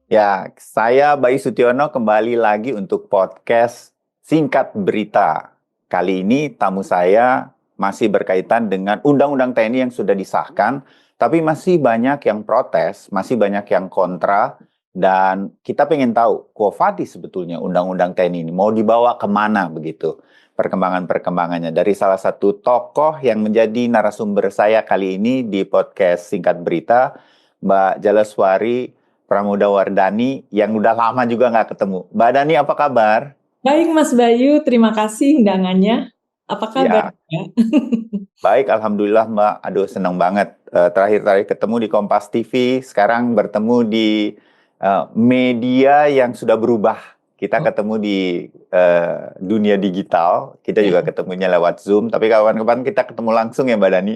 Ya, saya Bayu Sutiono kembali lagi untuk podcast Singkat Berita. Kali ini tamu saya masih berkaitan dengan Undang-Undang TNI yang sudah disahkan, tapi masih banyak yang protes, masih banyak yang kontra, dan kita pengen tahu, Fadi sebetulnya Undang-Undang TNI ini mau dibawa kemana begitu perkembangan-perkembangannya. Dari salah satu tokoh yang menjadi narasumber saya kali ini di podcast Singkat Berita, Mbak Jaleswari Pramodawardhani yang udah lama juga nggak ketemu. Mbak Dani, apa kabar? Baik Mas Bayu, terima kasih undangannya. Apa kabar Ya, ya? baik, Alhamdulillah Mbak. Aduh, senang banget. Terakhir-terakhir ketemu di Kompas TV, sekarang bertemu di media yang sudah berubah. Kita Oh, ketemu di dunia digital, kita ya. juga ketemunya lewat Zoom, tapi kawan-kawan kita ketemu langsung ya Mbak Dani.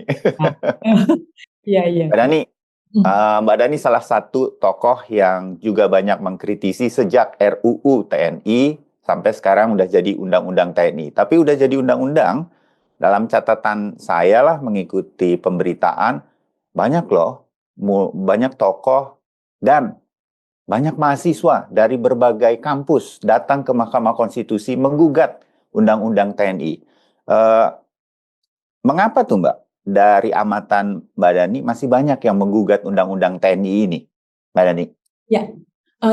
Iya, iya. Mbak Dani, Hmm. Mbak Dani salah satu tokoh yang juga banyak mengkritisi sejak RUU TNI sampai sekarang udah jadi undang-undang TNI. Tapi udah jadi undang-undang, dalam catatan saya lah mengikuti pemberitaan, banyak loh, banyak tokoh dan banyak mahasiswa dari berbagai kampus datang ke Mahkamah Konstitusi menggugat undang-undang TNI. Eh, Mengapa tuh Mbak? Dari amatan Mbak Dani masih banyak yang menggugat undang-undang TNI ini, Mbak Dani. Ya,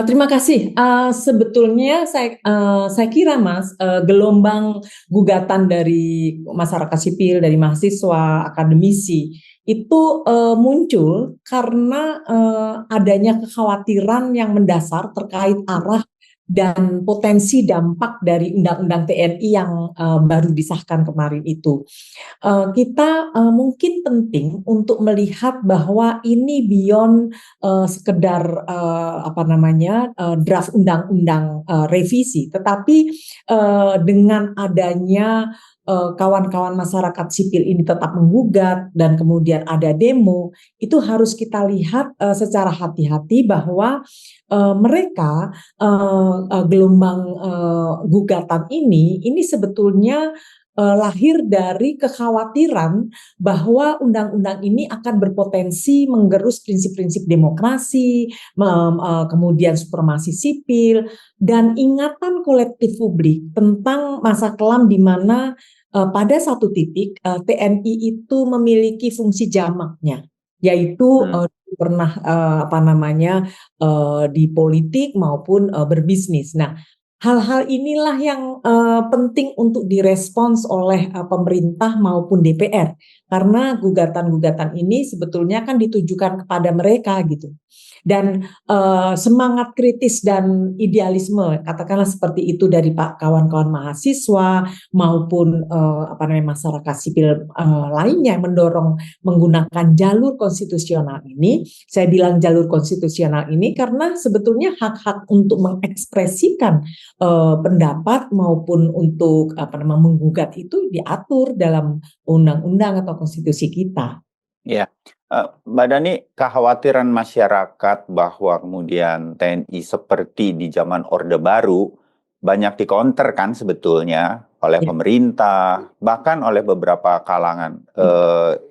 terima kasih. Sebetulnya saya kira Mas, gelombang gugatan dari masyarakat sipil, dari mahasiswa, akademisi itu muncul karena adanya kekhawatiran yang mendasar terkait arah dan potensi dampak dari Undang-Undang TNI yang baru disahkan kemarin itu. Kita mungkin penting untuk melihat bahwa ini beyond sekedar draft undang-undang revisi, tetapi dengan adanya kawan-kawan masyarakat sipil ini tetap menggugat dan kemudian ada demo, itu harus kita lihat secara hati-hati bahwa mereka gelombang gugatan ini sebetulnya lahir dari kekhawatiran bahwa undang-undang ini akan berpotensi menggerus prinsip-prinsip demokrasi, kemudian supremasi sipil, dan ingatan kolektif publik tentang masa kelam di mana pada satu titik TNI itu memiliki fungsi jamaknya, yaitu Hmm. pernah di politik maupun berbisnis. Nah, hal-hal inilah yang penting untuk direspons oleh pemerintah maupun DPR, karena gugatan-gugatan ini sebetulnya kan ditujukan kepada mereka gitu. Dan semangat kritis dan idealisme, katakanlah seperti itu dari Pak kawan-kawan mahasiswa maupun masyarakat sipil lainnya yang mendorong menggunakan jalur konstitusional ini. Saya bilang jalur konstitusional ini karena sebetulnya hak-hak untuk mengekspresikan pendapat maupun untuk menggugat itu diatur dalam undang-undang atau konstitusi kita. Ya, Mbak Dani, kekhawatiran masyarakat bahwa kemudian TNI seperti di zaman Orde Baru banyak dikonter kan sebetulnya oleh Ya. pemerintah, bahkan oleh beberapa kalangan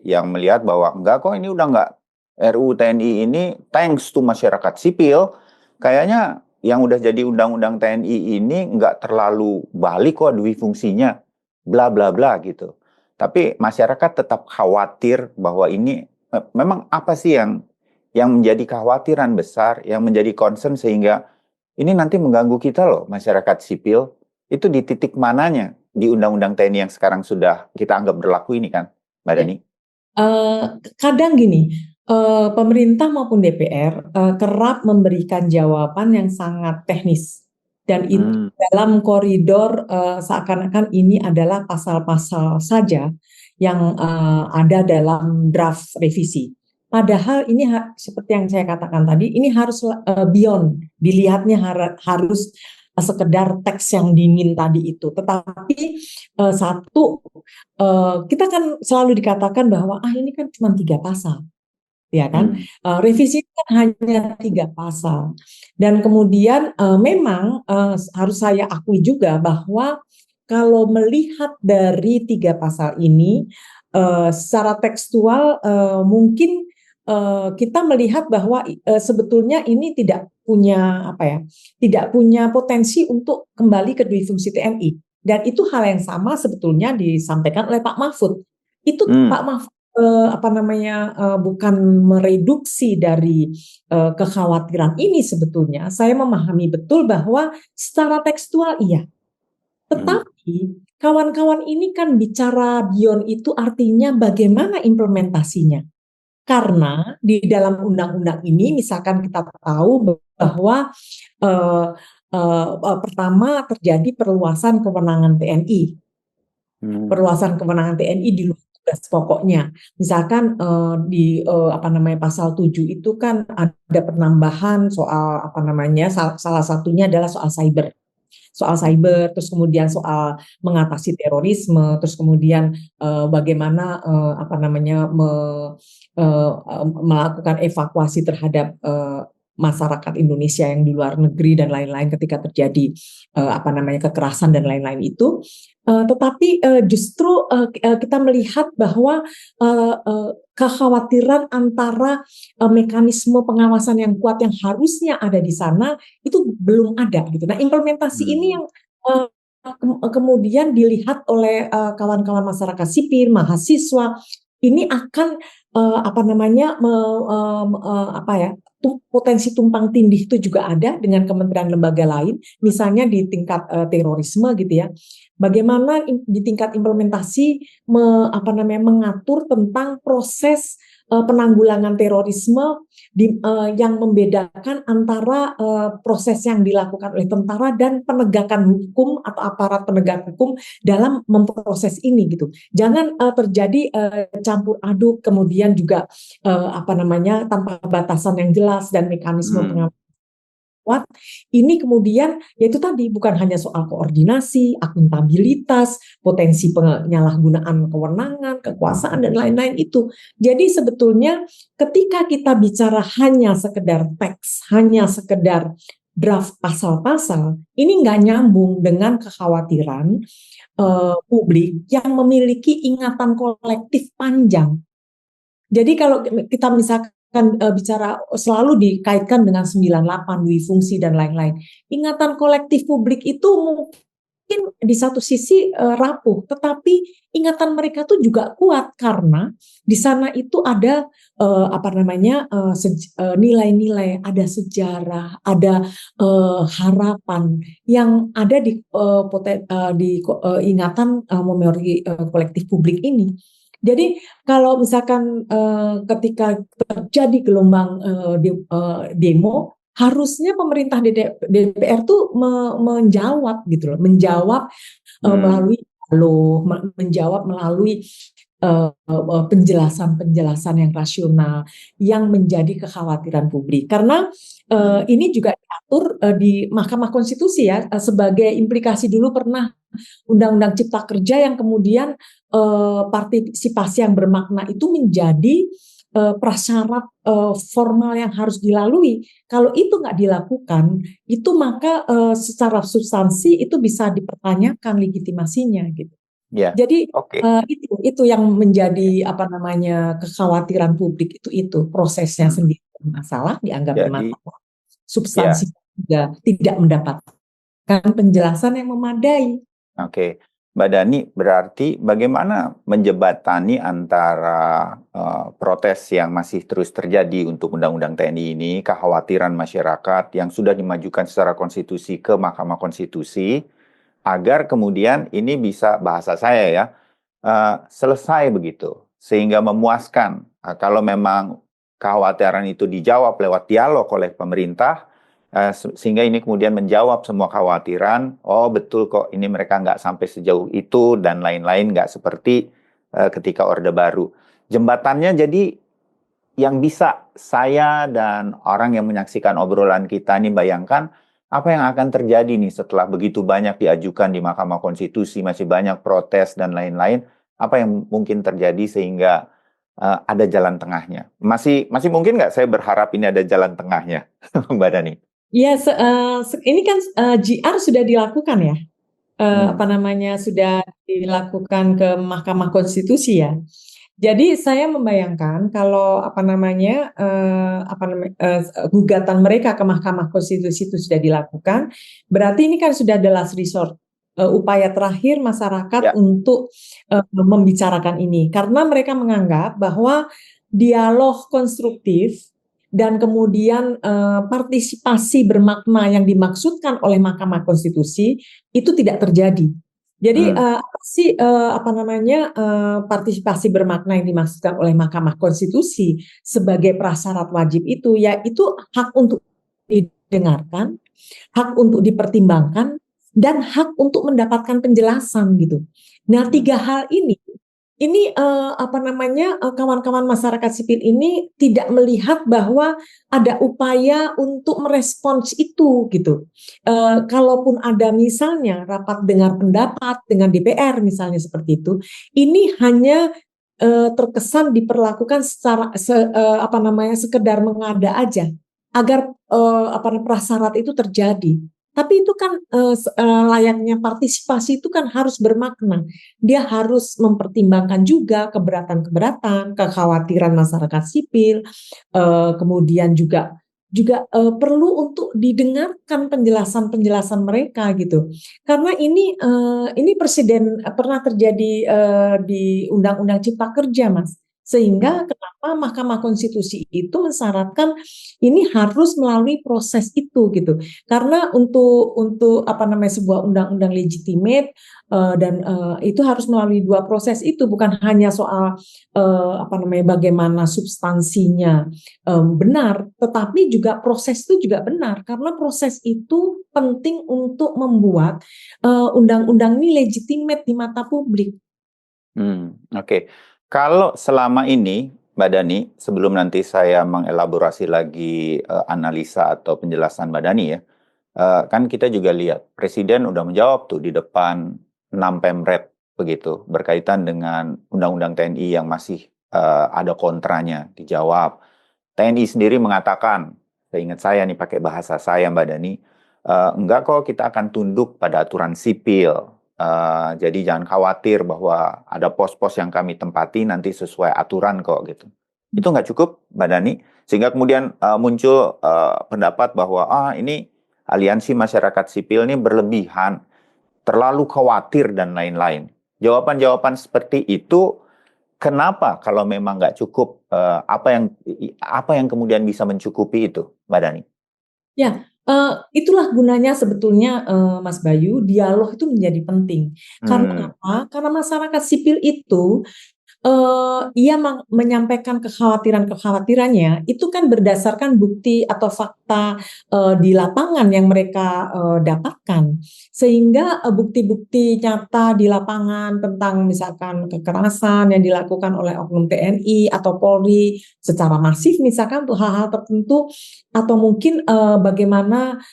yang melihat bahwa enggak kok ini udah enggak RUU TNI ini thanks to masyarakat sipil, kayaknya yang udah jadi undang-undang TNI ini enggak terlalu balik kok dui fungsinya, bla bla bla gitu. Tapi masyarakat tetap khawatir bahwa ini memang apa sih yang menjadi kekhawatiran besar, yang menjadi concern sehingga ini nanti mengganggu kita loh, masyarakat sipil. Itu di titik mananya di Undang-Undang TNI yang sekarang sudah kita anggap berlaku ini kan, Mbak Ya. Dani? Kadang gini, pemerintah maupun DPR kerap memberikan jawaban yang sangat teknis, dan itu Hmm. dalam koridor seakan-akan ini adalah pasal-pasal saja yang ada dalam draft revisi. Padahal ini seperti yang saya katakan tadi, ini harus beyond, dilihatnya harus sekedar teks yang dingin tadi itu. Tetapi satu, kita kan selalu dikatakan bahwa ini kan cuma 3 pasal, ya kan? Hmm. Revisi kan hanya 3 pasal. Dan kemudian memang harus saya akui juga bahwa kalau melihat dari 3 pasal ini, secara tekstual mungkin kita melihat bahwa sebetulnya ini tidak punya tidak punya potensi untuk kembali ke duifungsi TNI, dan itu hal yang sama sebetulnya disampaikan oleh Pak Mahfud. Itu Pak Mahfud bukan mereduksi dari kekhawatiran ini. Sebetulnya saya memahami betul bahwa secara tekstual iya, tetapi kawan-kawan ini kan bicara beyond itu, artinya bagaimana implementasinya. Karena di dalam undang-undang ini misalkan kita tahu bahwa pertama terjadi perluasan kewenangan TNI. Perluasan kewenangan TNI di luar tugas pokoknya. Misalkan di pasal 7 itu kan ada penambahan soal salah satunya adalah soal cyber. Terus kemudian soal mengatasi terorisme, terus kemudian bagaimana melakukan evakuasi terhadap masyarakat Indonesia yang di luar negeri dan lain-lain ketika terjadi kekerasan dan lain-lain itu. Tetapi justru kita melihat bahwa kekhawatiran antara mekanisme pengawasan yang kuat yang harusnya ada di sana itu belum ada gitu. Nah, implementasi ini yang kemudian dilihat oleh kawan-kawan masyarakat sipil, mahasiswa, ini akan potensi tumpang tindih itu juga ada dengan kementerian lembaga lain, misalnya di tingkat terorisme gitu ya. Bagaimana di tingkat implementasi mengatur tentang proses penanggulangan terorisme yang membedakan antara proses yang dilakukan oleh tentara dan penegakan hukum atau aparat penegak hukum dalam memproses ini gitu. Jangan terjadi campur aduk, kemudian juga tanpa batasan yang jelas dan mekanisme pengawasan kuat. Ini kemudian yaitu tadi bukan hanya soal koordinasi, akuntabilitas, potensi penyalahgunaan kewenangan, kekuasaan dan lain-lain itu. Jadi sebetulnya ketika kita bicara hanya sekedar teks, hanya sekedar draft pasal-pasal, ini nggak nyambung dengan kekhawatiran publik yang memiliki ingatan kolektif panjang. Jadi kalau kita misalkan bicara selalu dikaitkan dengan 98, duifungsi dan lain-lain. Ingatan kolektif publik itu mungkin di satu sisi rapuh, tetapi ingatan mereka tuh juga kuat karena di sana itu ada nilai-nilai, ada sejarah, ada harapan yang ada di ingatan memori kolektif publik ini. Jadi kalau misalkan ketika terjadi gelombang demo, harusnya pemerintah DPR tuh menjawab gitu loh, menjawab melalui menjawab melalui penjelasan-penjelasan yang rasional yang menjadi kekhawatiran publik. Karena ini juga diatur di Mahkamah Konstitusi ya, sebagai implikasi dulu pernah Undang-Undang Cipta Kerja yang kemudian partisipasi yang bermakna itu menjadi prasyarat formal yang harus dilalui. Kalau itu nggak dilakukan, itu maka secara substansi itu bisa dipertanyakan legitimasinya gitu. Yeah. Jadi itu yang menjadi kekhawatiran publik itu prosesnya sendiri masalah dianggap bermasalah. Substansi juga tidak mendapatkan penjelasan yang memadai. Oke, Mbak Dani, berarti bagaimana menjembatani antara protes yang masih terus terjadi untuk Undang-Undang TNI ini, kekhawatiran masyarakat yang sudah dimajukan secara konstitusi ke Mahkamah Konstitusi, agar kemudian ini bisa, bahasa saya ya, selesai begitu, sehingga memuaskan. Kalau memang kekhawatiran itu dijawab lewat dialog oleh pemerintah, sehingga ini kemudian menjawab semua kekhawatiran, oh betul kok ini mereka nggak sampai sejauh itu dan lain-lain, nggak seperti ketika Orde Baru. Jembatannya jadi yang bisa saya dan orang yang menyaksikan obrolan kita ini bayangkan, apa yang akan terjadi nih setelah begitu banyak diajukan di Mahkamah Konstitusi, masih banyak protes dan lain-lain, apa yang mungkin terjadi sehingga ada jalan tengahnya. Masih mungkin nggak saya berharap ini ada jalan tengahnya, Mbak Dani? Ya, ini kan GR sudah dilakukan ya. apa namanya sudah dilakukan ke Mahkamah Konstitusi ya. Jadi saya membayangkan kalau gugatan mereka ke Mahkamah Konstitusi itu sudah dilakukan, berarti ini kan sudah the last resort, upaya terakhir masyarakat Ya. untuk membicarakan ini, karena mereka menganggap bahwa dialog konstruktif dan kemudian partisipasi bermakna yang dimaksudkan oleh Mahkamah Konstitusi itu tidak terjadi. Jadi apa sih partisipasi bermakna yang dimaksudkan oleh Mahkamah Konstitusi sebagai prasyarat wajib itu, yaitu hak untuk didengarkan, hak untuk dipertimbangkan, dan hak untuk mendapatkan penjelasan gitu. Nah, tiga hal ini kawan-kawan masyarakat sipil ini tidak melihat bahwa ada upaya untuk merespons itu gitu. Kalaupun ada misalnya rapat dengar pendapat dengan DPR misalnya seperti itu, ini hanya terkesan diperlakukan secara sekedar mengada aja agar prasyarat itu terjadi. Tapi itu kan layaknya partisipasi itu kan harus bermakna. Dia harus mempertimbangkan juga keberatan-keberatan, kekhawatiran masyarakat sipil, kemudian juga perlu untuk didengarkan penjelasan-penjelasan mereka gitu. Karena ini presiden pernah terjadi di Undang-Undang Cipta Kerja, Mas. Sehingga kenapa Mahkamah Konstitusi itu mensyaratkan ini harus melalui proses itu gitu. Karena untuk sebuah undang-undang legitimate dan itu harus melalui dua proses itu, bukan hanya soal bagaimana substansinya benar, tetapi juga proses itu juga benar, karena proses itu penting untuk membuat undang-undang ini legitimate di mata publik. Oke. Kalau selama ini, Mbak Dani, sebelum nanti saya mengelaborasi lagi analisa atau penjelasan Mbak Dani ya, kan kita juga lihat Presiden udah menjawab tuh di depan 6 Pemret begitu, berkaitan dengan Undang-Undang TNI yang masih ada kontranya, dijawab. TNI sendiri mengatakan, seingat saya nih pakai bahasa saya Mbak Dani, enggak kok, kita akan tunduk pada aturan sipil. Jadi jangan khawatir bahwa ada pos-pos yang kami tempati nanti sesuai aturan kok gitu. Itu nggak cukup, Mbak Dani, sehingga kemudian muncul pendapat bahwa ini aliansi masyarakat sipil ini berlebihan, terlalu khawatir dan lain-lain. Jawaban-jawaban seperti itu, kenapa kalau memang nggak cukup, apa yang kemudian bisa mencukupi itu, Mbak Dani? Ya, itulah gunanya sebetulnya Mas Bayu, dialog itu menjadi penting. Karena apa? Karena masyarakat sipil itu ia menyampaikan kekhawatiran-kekhawatirannya itu kan berdasarkan bukti atau fakta di lapangan yang mereka dapatkan, sehingga bukti-bukti nyata di lapangan tentang misalkan kekerasan yang dilakukan oleh oknum TNI atau Polri secara masif misalkan untuk hal-hal tertentu, atau mungkin bagaimana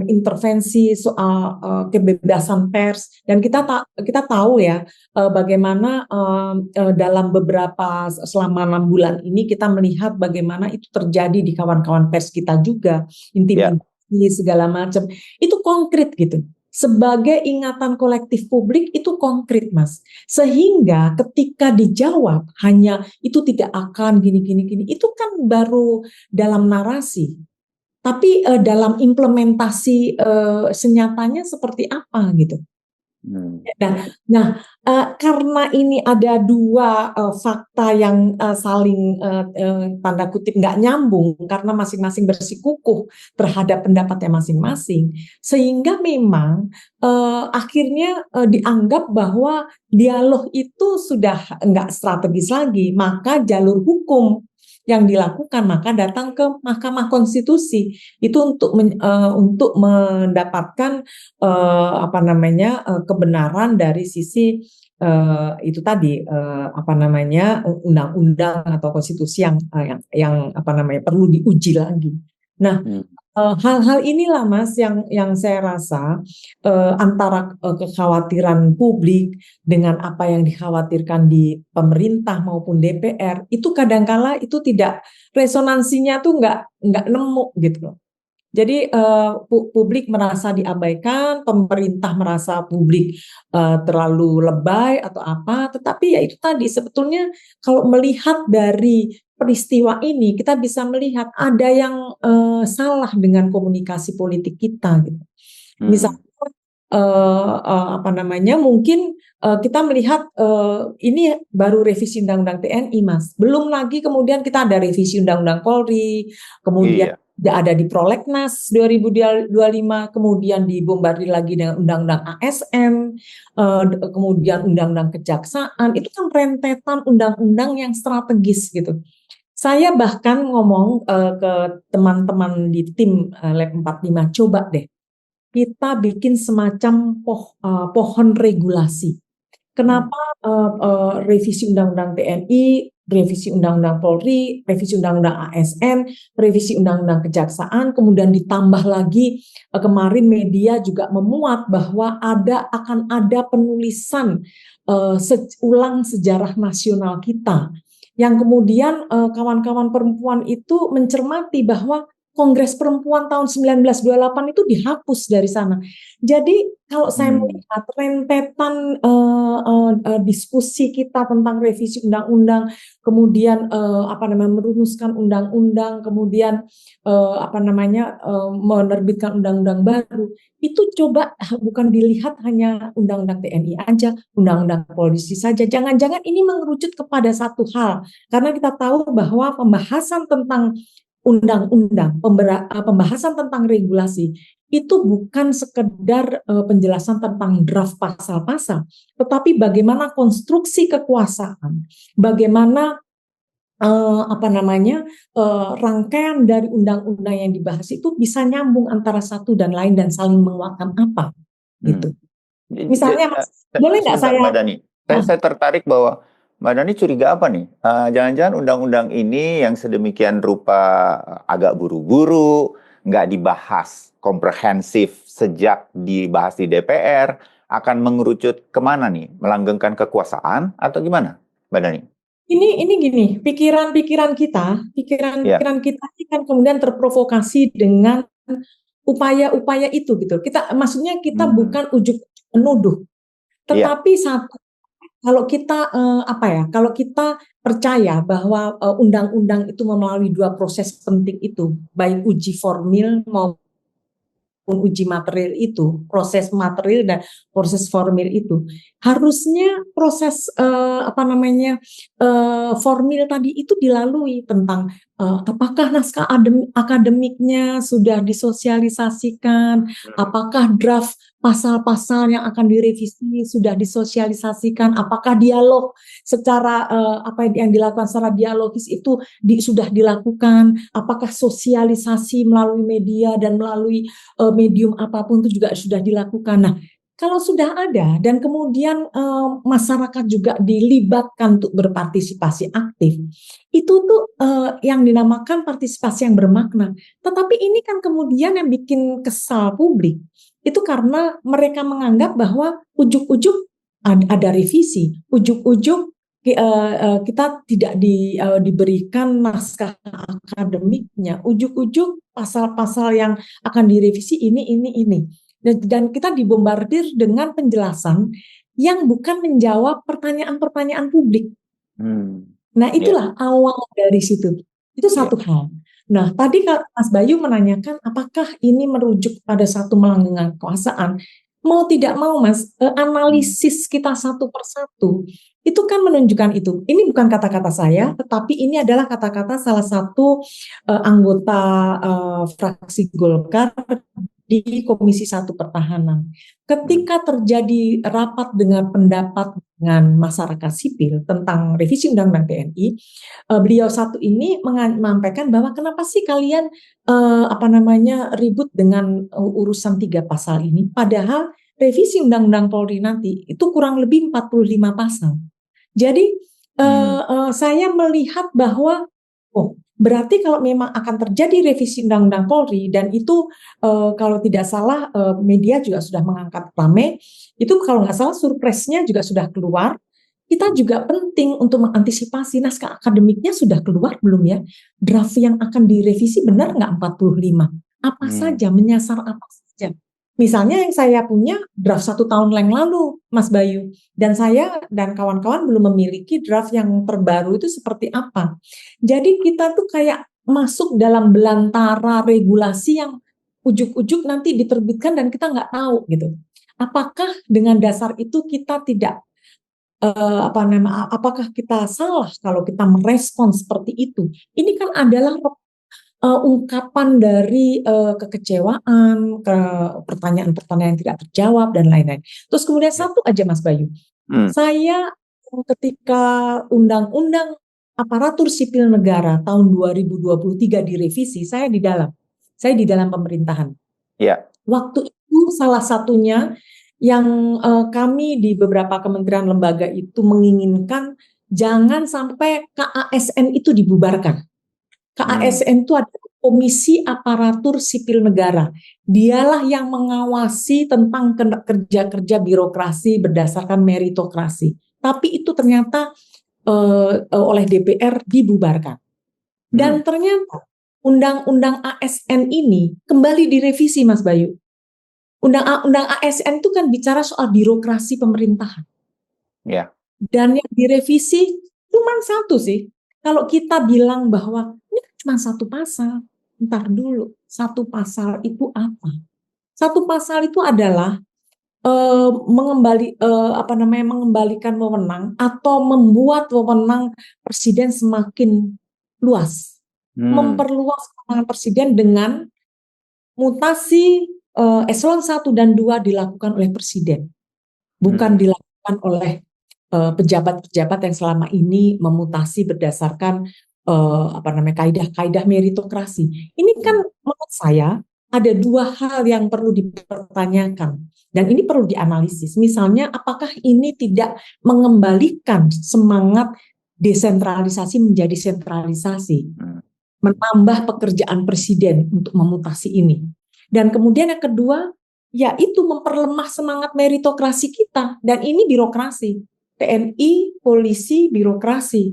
intervensi soal kebebasan pers, dan kita tahu ya bagaimana dalam selama 6 bulan ini kita melihat bagaimana itu terjadi di kawan-kawan pers kita juga, intimidasi segala macam, itu konkret gitu. Sebagai ingatan kolektif publik itu konkret, Mas. Sehingga ketika dijawab hanya itu tidak akan gini, itu kan baru dalam narasi. Tapi dalam implementasi senyatanya seperti apa gitu. Nah, karena ini ada dua fakta yang saling tanda kutip nggak nyambung karena masing-masing bersikukuh terhadap pendapatnya masing-masing, sehingga memang akhirnya dianggap bahwa dialog itu sudah nggak strategis lagi, maka jalur hukum yang dilakukan, maka datang ke Mahkamah Konstitusi itu untuk mendapatkan kebenaran dari sisi itu tadi undang-undang atau konstitusi yang perlu diuji lagi. Nah, hal-hal inilah Mas yang saya rasa antara kekhawatiran publik dengan apa yang dikhawatirkan di pemerintah maupun DPR itu kadangkala itu tidak, resonansinya tuh nggak nemu gitu loh. Jadi publik merasa diabaikan, pemerintah merasa publik terlalu lebay atau apa. Tetapi ya itu tadi sebetulnya kalau melihat dari peristiwa ini kita bisa melihat ada yang salah dengan komunikasi politik kita gitu. Misalnya apa namanya mungkin kita melihat ini baru revisi Undang-Undang TNI, Mas. Belum lagi kemudian kita ada revisi Undang-Undang Polri, kemudian Iya. ada di Prolegnas 2025, kemudian dibombardir lagi dengan Undang-Undang ASN, kemudian Undang-Undang Kejaksaan. Itu kan rentetan undang-undang yang strategis gitu. Saya bahkan ngomong ke teman-teman di tim Lab 45, coba deh kita bikin semacam pohon regulasi. Kenapa revisi Undang-Undang TNI, revisi Undang-Undang Polri, revisi Undang-Undang ASN, revisi Undang-Undang Kejaksaan, kemudian ditambah lagi kemarin media juga memuat bahwa akan ada penulisan ulang sejarah nasional kita, yang kemudian kawan-kawan perempuan itu mencermati bahwa Kongres Perempuan tahun 1928 itu dihapus dari sana. Jadi kalau saya melihat rentetan diskusi kita tentang revisi undang-undang, kemudian merumuskan undang-undang, kemudian menerbitkan undang-undang baru, itu coba bukan dilihat hanya undang-undang TNI aja, undang-undang polisi saja. Jangan-jangan ini mengerucut kepada satu hal, karena kita tahu bahwa pembahasan tentang undang-undang, pembahasan tentang regulasi itu bukan sekedar penjelasan tentang draft pasal-pasal, tetapi bagaimana konstruksi kekuasaan, bagaimana rangkaian dari undang-undang yang dibahas itu bisa nyambung antara satu dan lain dan saling menguatkan apa gitu. Misalnya, Mas, boleh nggak Sebentar, saya? Mbak Dani. Saya tertarik bahwa Mbak Dani curiga apa nih? Jangan-jangan undang-undang ini yang sedemikian rupa agak buru-buru, nggak dibahas komprehensif sejak dibahas di DPR, akan mengerucut kemana nih? Melanggengkan kekuasaan atau gimana, Mbak Dani? Ini gini, pikiran-pikiran kita ini kan kemudian terprovokasi dengan upaya-upaya itu gitu. Maksudnya kita bukan ujuk menuduh, tetapi satu, kalau kita kalau kita percaya bahwa undang-undang itu melalui dua proses penting itu, baik uji formil maupun uji material itu, proses material dan proses formil itu, harusnya proses formil tadi itu dilalui tentang apakah naskah akademiknya sudah disosialisasikan, apakah draft pasal-pasal yang akan direvisi sudah disosialisasikan, apakah dialog secara apa yang dilakukan secara dialogis itu sudah dilakukan, apakah sosialisasi melalui media dan melalui medium apapun itu juga sudah dilakukan. Nah, kalau sudah ada dan kemudian masyarakat juga dilibatkan untuk berpartisipasi aktif, itu tuh yang dinamakan partisipasi yang bermakna. Tetapi ini kan kemudian yang bikin kesal publik, itu karena mereka menganggap bahwa ujuk-ujuk ada revisi, ujuk-ujuk kita tidak diberikan naskah akademiknya, ujuk-ujuk pasal-pasal yang akan direvisi ini. Dan kita dibombardir dengan penjelasan yang bukan menjawab pertanyaan-pertanyaan publik. Nah, itulah awal dari situ. Itu satu hal. Nah, tadi Mas Bayu menanyakan apakah ini merujuk pada satu melanggengkan kekuasaan. Mau tidak mau, Mas, analisis kita satu persatu itu kan menunjukkan itu. Ini bukan kata-kata saya, tetapi ini adalah kata-kata salah satu anggota fraksi Golkar di Komisi 1 Pertahanan. Ketika terjadi rapat dengan pendapat dengan masyarakat sipil tentang revisi Undang-Undang TNI, beliau satu ini menyampaikan bahwa kenapa sih kalian ribut dengan urusan 3 pasal ini, padahal revisi Undang-Undang Polri nanti itu kurang lebih 45 pasal. Jadi saya melihat bahwa berarti kalau memang akan terjadi revisi Undang-Undang Polri, dan itu kalau tidak salah media juga sudah mengangkat rame, itu kalau nggak salah surpresnya juga sudah keluar. Kita juga penting untuk mengantisipasi naskah akademiknya sudah keluar belum ya? Draft yang akan direvisi benar nggak 45? Apa Hmm. saja, menyasar apa saja. Misalnya yang saya punya draft 1 tahun yang lalu, Mas Bayu, dan saya dan kawan-kawan belum memiliki draft yang terbaru itu seperti apa. Jadi kita tuh kayak masuk dalam belantara regulasi yang ujuk-ujuk nanti diterbitkan dan kita nggak tahu gitu. Apakah dengan dasar itu kita tidak apakah kita salah kalau kita merespon seperti itu? Ini kan adalah ungkapan dari kekecewaan, ke pertanyaan-pertanyaan yang tidak terjawab dan lain-lain. Terus kemudian Ya. satu aja Mas Bayu, Hmm. saya ketika Undang-Undang Aparatur Sipil Negara tahun 2023 direvisi, saya di dalam pemerintahan. Ya. Waktu itu salah satunya yang kami di beberapa kementerian lembaga itu menginginkan jangan sampai KASN itu dibubarkan. Hmm. KASN itu adalah Komisi Aparatur Sipil Negara. Dialah yang mengawasi tentang kerja-kerja birokrasi berdasarkan meritokrasi. Tapi itu ternyata oleh DPR dibubarkan. Hmm. Dan ternyata Undang-Undang ASN ini kembali direvisi, Mas Bayu. Undang-undang ASN itu kan bicara soal birokrasi pemerintahan. Ya. Dan yang direvisi cuma satu sih. Kalau kita bilang bahwa ini cuma satu pasal, ntar dulu, satu pasal itu apa? Satu pasal itu adalah mengembalikan wewenang atau membuat wewenang presiden semakin luas, Hmm. memperluas wewenang presiden dengan mutasi eselon 1 dan 2 dilakukan oleh presiden, bukan Hmm. dilakukan oleh pejabat-pejabat yang selama ini memutasi berdasarkan kaidah-kaidah meritokrasi. Ini kan Hmm. menurut saya ada dua hal yang perlu dipertanyakan dan ini perlu dianalisis. Misalnya, apakah ini tidak mengembalikan semangat desentralisasi menjadi sentralisasi, Hmm. menambah pekerjaan presiden untuk memutasi ini. Dan kemudian yang kedua, yaitu memperlemah semangat meritokrasi kita. Dan ini birokrasi. TNI, polisi, birokrasi.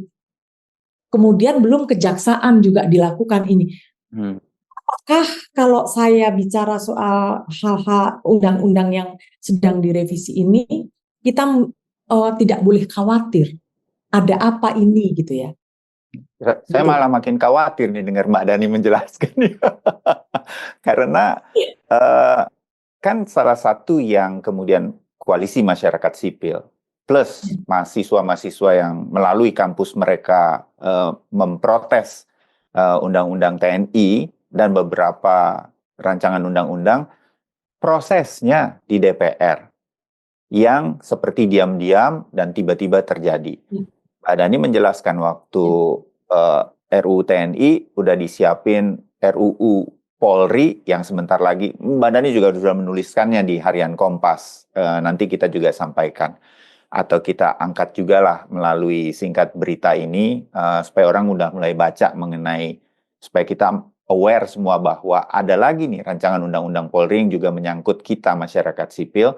Kemudian belum kejaksaan juga dilakukan ini. Hmm. Apakah kalau saya bicara soal hal-hal undang-undang yang sedang direvisi ini, kita tidak boleh khawatir. Ada apa ini gitu ya. Saya Gitu. malah makin khawatir nih dengar Mbak Dani menjelaskan nih. Karena Iya. eh, kan salah satu yang kemudian koalisi masyarakat sipil plus mahasiswa-mahasiswa yang melalui kampus mereka memprotes undang-undang TNI dan beberapa rancangan undang-undang prosesnya di DPR yang seperti diam-diam dan tiba-tiba terjadi. Mbak Dhani menjelaskan waktu eh, RUU TNI udah disiapin RUU Polri yang sebentar lagi Mbak Dhani juga sudah menuliskannya di Harian Kompas. Nanti kita juga sampaikan atau kita angkat juga lah melalui singkat berita ini supaya orang udah mulai baca mengenai supaya kita aware semua bahwa ada lagi nih rancangan undang-undang Polri yang juga menyangkut kita masyarakat sipil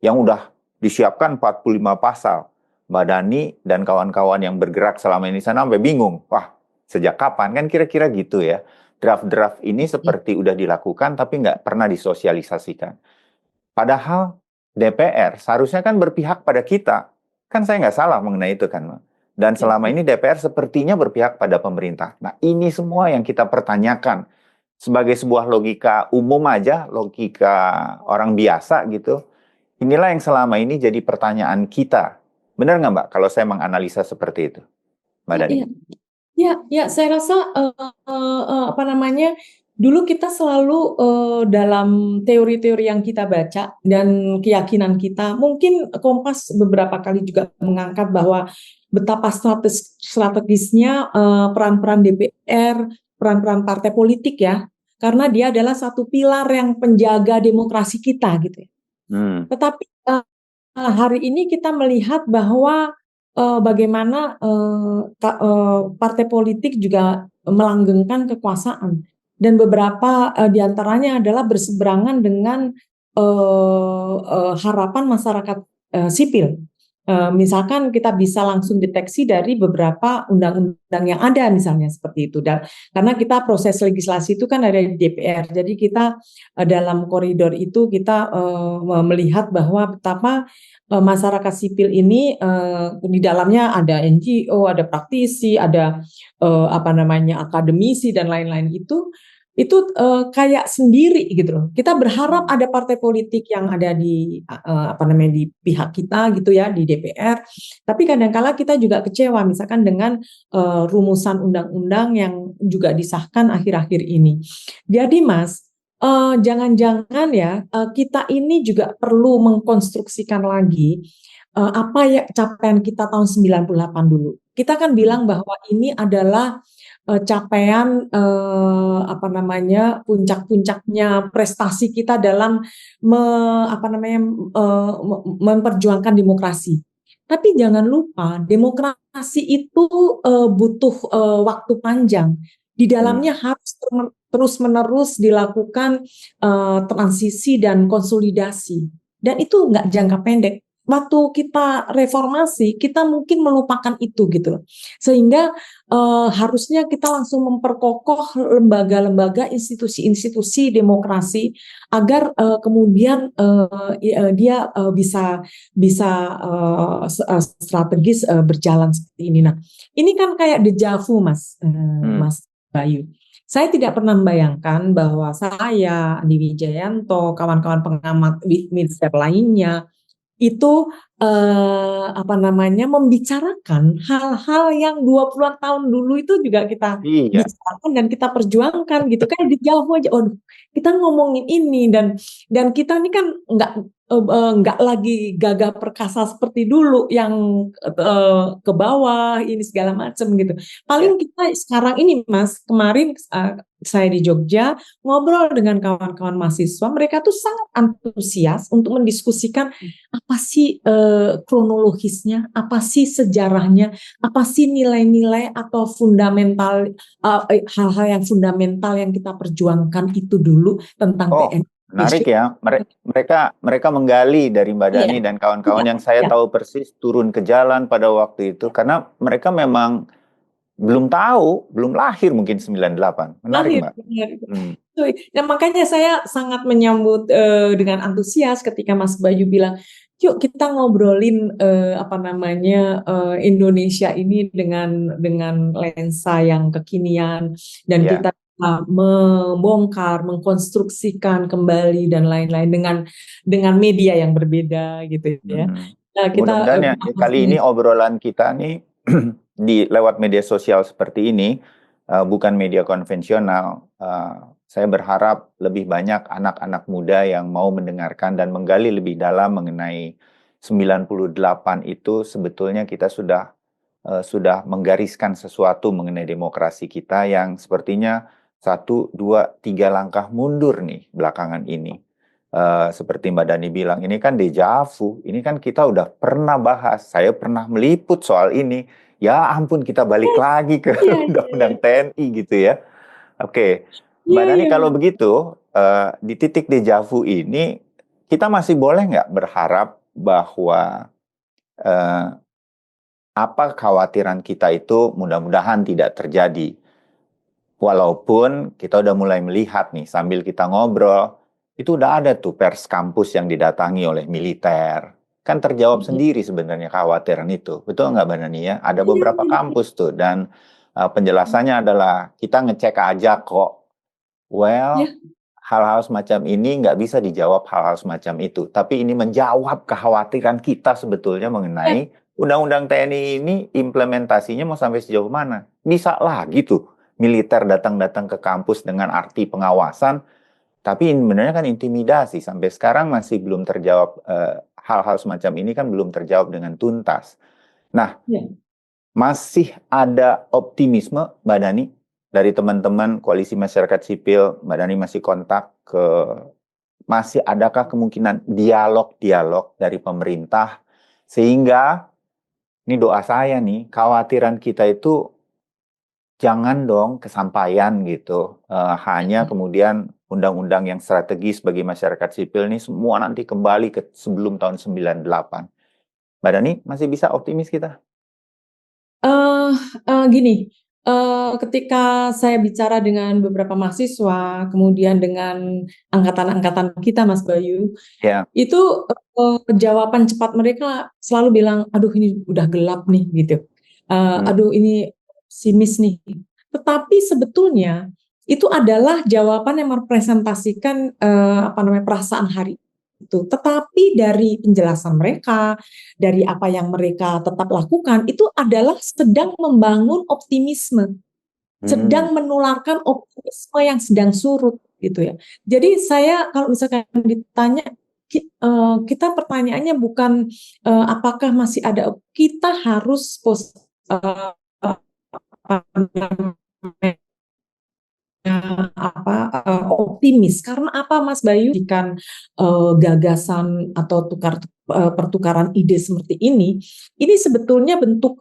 yang udah disiapkan 45 pasal. Mbak Dani dan kawan-kawan yang bergerak selama ini sana sampai bingung. Wah, sejak kapan? Kan kira-kira gitu ya. Draft-draft ini seperti udah dilakukan tapi nggak pernah disosialisasikan. Padahal DPR seharusnya kan berpihak pada kita. Kan saya nggak salah mengenai itu kan, Mbak. Dan selama ini DPR sepertinya berpihak pada pemerintah. Nah, ini semua yang kita pertanyakan sebagai sebuah logika umum aja, logika orang biasa gitu. Inilah yang selama ini jadi pertanyaan kita. Benar nggak, Mbak, kalau saya menganalisa seperti itu, Mbak Iya, Dani? iya. Ya, ya, saya rasa dulu kita selalu dalam teori-teori yang kita baca dan keyakinan kita, mungkin Kompas beberapa kali juga mengangkat bahwa betapa strategisnya peran-peran DPR, peran-peran partai politik ya, karena dia adalah satu pilar yang penjaga demokrasi kita gitu ya. Hmm. Tetapi hari ini kita melihat bahwa bagaimana partai politik juga melanggengkan kekuasaan dan beberapa diantaranya adalah berseberangan dengan harapan masyarakat sipil. Misalkan kita bisa langsung deteksi dari beberapa undang-undang yang ada misalnya seperti itu. Dan karena kita proses legislasi itu kan ada di DPR, jadi kita dalam koridor itu kita melihat bahwa betapa masyarakat sipil ini di dalamnya ada NGO, ada praktisi, ada apa namanya akademisi dan lain-lain itu kayak sendiri gitu loh. Kita berharap ada partai politik yang ada di apa namanya di pihak kita gitu ya di DPR. Tapi kadang-kala kita juga kecewa misalkan dengan rumusan undang-undang yang juga disahkan akhir-akhir ini. Jadi Mas, jangan-jangan ya kita ini juga perlu mengkonstruksikan lagi apa ya capaian kita tahun 98 dulu. Kita kan bilang bahwa ini adalah capaian apa namanya puncak-puncaknya prestasi kita dalam apa namanya memperjuangkan demokrasi. Tapi jangan lupa demokrasi itu butuh waktu panjang. Di dalamnya harus terus-menerus dilakukan transisi dan konsolidasi. Dan itu nggak jangka pendek. Waktu kita reformasi, kita mungkin melupakan itu gitu loh. Sehingga harusnya kita langsung memperkokoh lembaga-lembaga, institusi-institusi demokrasi agar kemudian dia bisa strategis berjalan seperti ini. Nah, ini kan kayak dejavu, Mas Bayu. Saya tidak pernah membayangkan bahwa saya, Andi Wijayanto, kawan-kawan pengamat militer lainnya itu apa namanya membicarakan hal-hal yang 20-an tahun dulu itu juga kita Iya. bicarakan dan kita perjuangkan gitu kayak di jauh aja. Oh, kita ngomongin ini dan kita ini kan nggak lagi gagah perkasa seperti dulu yang ke bawah ini segala macam gitu. Paling kita sekarang ini Mas, kemarin saya di Jogja ngobrol dengan kawan-kawan mahasiswa, mereka tuh sangat antusias untuk mendiskusikan apa sih kronologisnya, apa sih sejarahnya, apa sih nilai-nilai atau fundamental hal-hal yang fundamental yang kita perjuangkan itu dulu tentang TNI. Menarik ya. Mereka menggali dari Mbak Dani dan kawan-kawan yang saya tahu persis turun ke jalan pada waktu itu karena mereka memang belum tahu, belum lahir mungkin 98. Menarik, Mbak. Nah, makanya saya sangat menyambut dengan antusias ketika Mas Bayu bilang, yuk kita ngobrolin apa namanya Indonesia ini dengan lensa yang kekinian dan kita membongkar, mengkonstruksikan kembali dan lain-lain dengan media yang berbeda gitu ya. Nah, mudah-mudahan ya, kali ini obrolan kita nih lewat media sosial seperti ini, bukan media konvensional. Saya berharap lebih banyak anak-anak muda yang mau mendengarkan dan menggali lebih dalam mengenai 98 itu sebetulnya kita sudah menggariskan sesuatu mengenai demokrasi kita yang sepertinya 1, 2, 3 langkah mundur nih belakangan ini. Seperti Mbak Dani bilang, ini kan dejavu, ini kan kita udah pernah bahas, saya pernah meliput soal ini, ya ampun kita balik lagi ke Undang-Undang TNI gitu ya. Oke, Mbak Dani kalau begitu, di titik dejavu ini, kita masih boleh nggak berharap bahwa apa kekhawatiran kita itu mudah-mudahan tidak terjadi. Walaupun kita udah mulai melihat nih, sambil kita ngobrol, itu udah ada tuh pers kampus yang didatangi oleh militer. Kan terjawab sendiri sebenarnya kekhawatiran itu. Betul nggak Mbak Nani ya? Ada beberapa kampus tuh, dan penjelasannya adalah kita ngecek aja kok. Well, hal-hal semacam ini nggak bisa dijawab hal-hal semacam itu. Tapi ini menjawab kekhawatiran kita sebetulnya mengenai Undang-Undang TNI ini implementasinya mau sampai sejauh mana. Bisa lagi tuh militer datang-datang ke kampus dengan arti pengawasan, tapi sebenarnya kan intimidasi. Sampai sekarang masih belum terjawab, hal-hal semacam ini kan belum terjawab dengan tuntas. Nah, masih ada optimisme, Mbak Dani, dari teman-teman koalisi masyarakat sipil, Mbak Dani masih kontak masih adakah kemungkinan dialog-dialog dari pemerintah, sehingga, ini doa saya nih, kekhawatiran kita itu jangan dong kesampaian gitu. Hanya kemudian undang-undang yang strategis bagi masyarakat sipil ini semua nanti kembali ke sebelum tahun 98. Mbak Dani, masih bisa optimis kita? Eh, Gini, ketika saya bicara dengan beberapa mahasiswa, kemudian dengan angkatan-angkatan kita, Mas Bayu, Ya. itu jawaban cepat mereka selalu bilang, aduh ini udah gelap nih, gitu. Hmm. Aduh ini simis nih. Tetapi sebetulnya itu adalah jawaban yang merepresentasikan perasaan hari itu. Tetapi dari penjelasan mereka, dari apa yang mereka tetap lakukan, itu adalah sedang membangun optimisme, sedang menularkan optimisme yang sedang surut gitu ya. Jadi saya kalau misalkan ditanya, kita pertanyaannya bukan apakah masih ada, kita harus optimis. Karena apa, Mas Bayu? Jika gagasan atau pertukaran ide seperti ini sebetulnya bentuk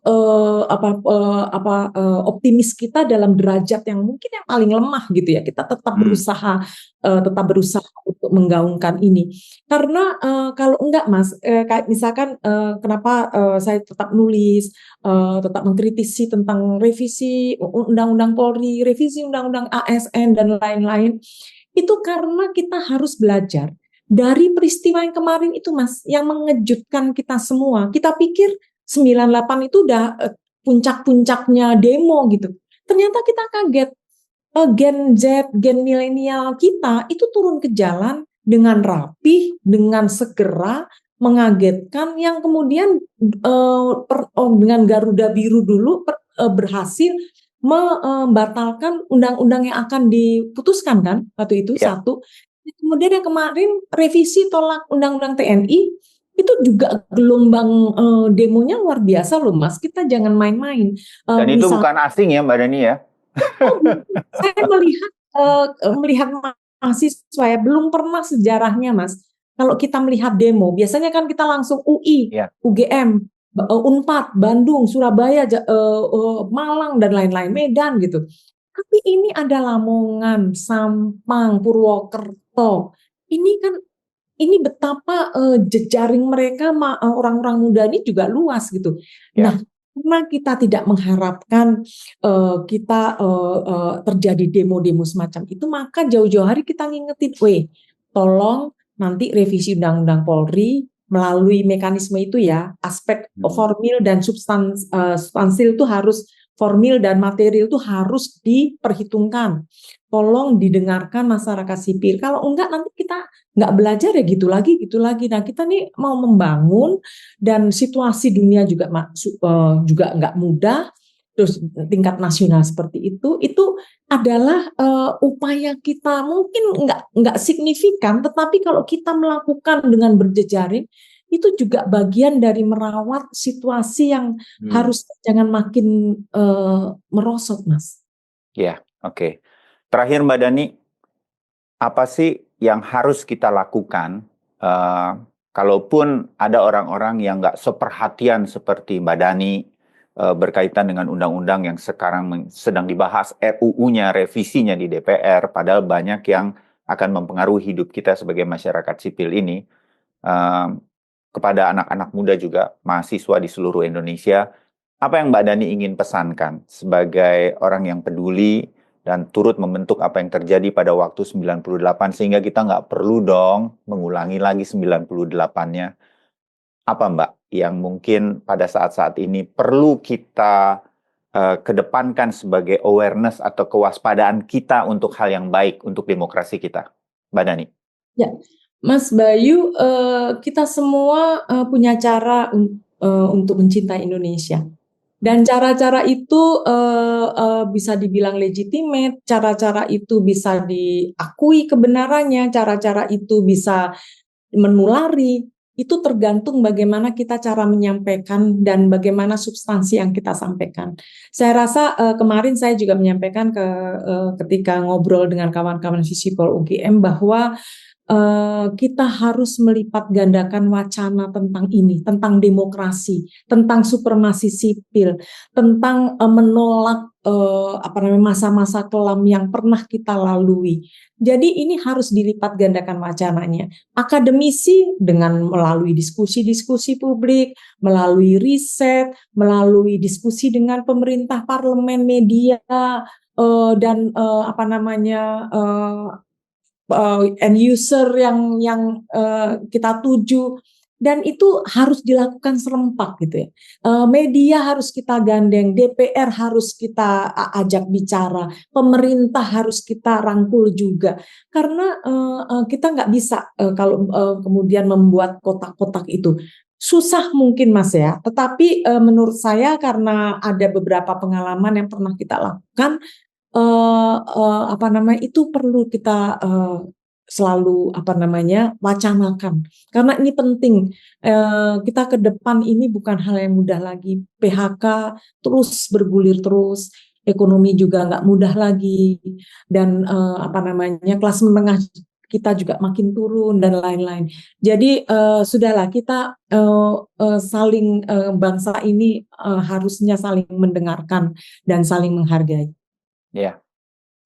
optimis kita dalam derajat yang mungkin yang paling lemah gitu ya. Kita tetap berusaha untuk menggaungkan ini. Karena kalau enggak, Mas, kayak misalkan kenapa saya tetap nulis, tetap mengkritisi tentang revisi Undang-Undang Polri, revisi Undang-Undang ASN, dan lain-lain. Itu karena kita harus belajar dari peristiwa yang kemarin itu, Mas, yang mengejutkan kita semua. Kita pikir 98 itu udah puncak-puncaknya demo gitu. Ternyata kita kaget. Gen Z, gen milenial kita itu turun ke jalan dengan rapih, dengan segera, mengagetkan, yang kemudian dengan Garuda Biru dulu berhasil membatalkan undang-undang yang akan diputuskan kan waktu itu. Ya. Satu. Kemudian yang kemarin revisi tolak undang-undang TNI, itu juga gelombang demonya luar biasa loh, Mas. Kita jangan main-main. Dan itu Misalnya, bukan asing ya, Mbak Dani ya? saya melihat mahasiswa ya, belum pernah sejarahnya, Mas. Kalau kita melihat demo, biasanya kan kita langsung UI, Ya. UGM, Unpad, Bandung, Surabaya, Malang, dan lain-lain, Medan gitu. Tapi ini ada Lamongan, Sampang, Purwokerto. Ini betapa jejaring mereka, orang-orang muda ini juga luas gitu. Ya. Nah, karena kita tidak mengharapkan kita terjadi demo-demo semacam itu, maka jauh-jauh hari kita ngingetin, tolong nanti revisi Undang-Undang Polri melalui mekanisme itu ya, aspek formil dan substansil itu harus, formil dan material itu harus diperhitungkan. Tolong didengarkan masyarakat sipil. Kalau enggak, nanti kita nggak belajar ya gitu lagi. Nah, kita nih mau membangun, dan situasi dunia juga nggak mudah. Terus tingkat nasional seperti itu adalah upaya kita, mungkin nggak signifikan, tetapi kalau kita melakukan dengan berjejaring, itu juga bagian dari merawat situasi yang harus jangan makin merosot, Mas. Ya, oke. Terakhir Mbak Dani, apa sih yang harus kita lakukan kalaupun ada orang-orang yang nggak seperhatian seperti Mbak Dani berkaitan dengan undang-undang yang sekarang sedang dibahas, RUU-nya, revisinya di DPR, padahal banyak yang akan mempengaruhi hidup kita sebagai masyarakat sipil ini, kepada anak-anak muda juga, mahasiswa di seluruh Indonesia, apa yang Mbak Dani ingin pesankan sebagai orang yang peduli dan turut membentuk apa yang terjadi pada waktu 98, sehingga kita nggak perlu dong mengulangi lagi 98-nya. Apa Mbak yang mungkin pada saat-saat ini perlu kita kedepankan sebagai awareness atau kewaspadaan kita untuk hal yang baik untuk demokrasi kita? Mbak Dani. Ya, Mas Bayu, kita semua punya cara untuk mencintai Indonesia. Dan cara-cara itu bisa dibilang legitimate, cara-cara itu bisa diakui kebenarannya, cara-cara itu bisa menulari. Itu tergantung bagaimana kita cara menyampaikan dan bagaimana substansi yang kita sampaikan. Saya rasa kemarin saya juga menyampaikan ketika ngobrol dengan kawan-kawan Visipol UGM bahwa kita harus melipat gandakan wacana tentang ini, tentang demokrasi, tentang supremasi sipil, tentang menolak masa-masa kelam yang pernah kita lalui. Jadi ini harus dilipat gandakan wacananya. Akademisi dengan melalui diskusi-diskusi publik, melalui riset, melalui diskusi dengan pemerintah, parlemen, media, dan end user yang kita tuju, dan itu harus dilakukan serempak gitu ya. Media harus kita gandeng, DPR harus kita ajak bicara, pemerintah harus kita rangkul juga, karena kita nggak bisa kalau kemudian membuat kotak-kotak itu. Susah mungkin Mas ya, tetapi menurut saya karena ada beberapa pengalaman yang pernah kita lakukan, itu perlu kita selalu wacanakan, karena ini penting. Kita ke depan ini bukan hal yang mudah lagi. PHK terus bergulir terus, ekonomi juga nggak mudah lagi, dan kelas menengah kita juga makin turun dan lain-lain. Jadi sudahlah, kita saling bangsa ini harusnya saling mendengarkan dan saling menghargai. Ya,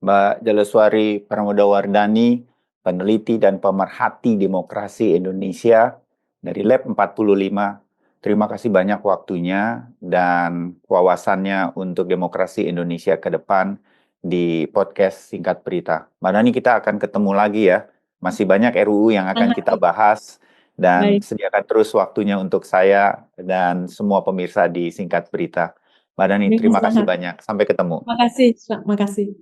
Mbak Jaleswari Pramodawardhani, peneliti dan pemerhati demokrasi Indonesia dari Lab 45. Terima kasih banyak waktunya dan wawasannya untuk demokrasi Indonesia ke depan di podcast Singkat Berita. Mbak Dhani, kita akan ketemu lagi ya. Masih banyak RUU yang akan kita bahas, dan Baik. sediakan terus waktunya untuk saya dan semua pemirsa di Singkat Berita. Mbak Dhani, terima kasih banyak. Sampai ketemu. Terima kasih.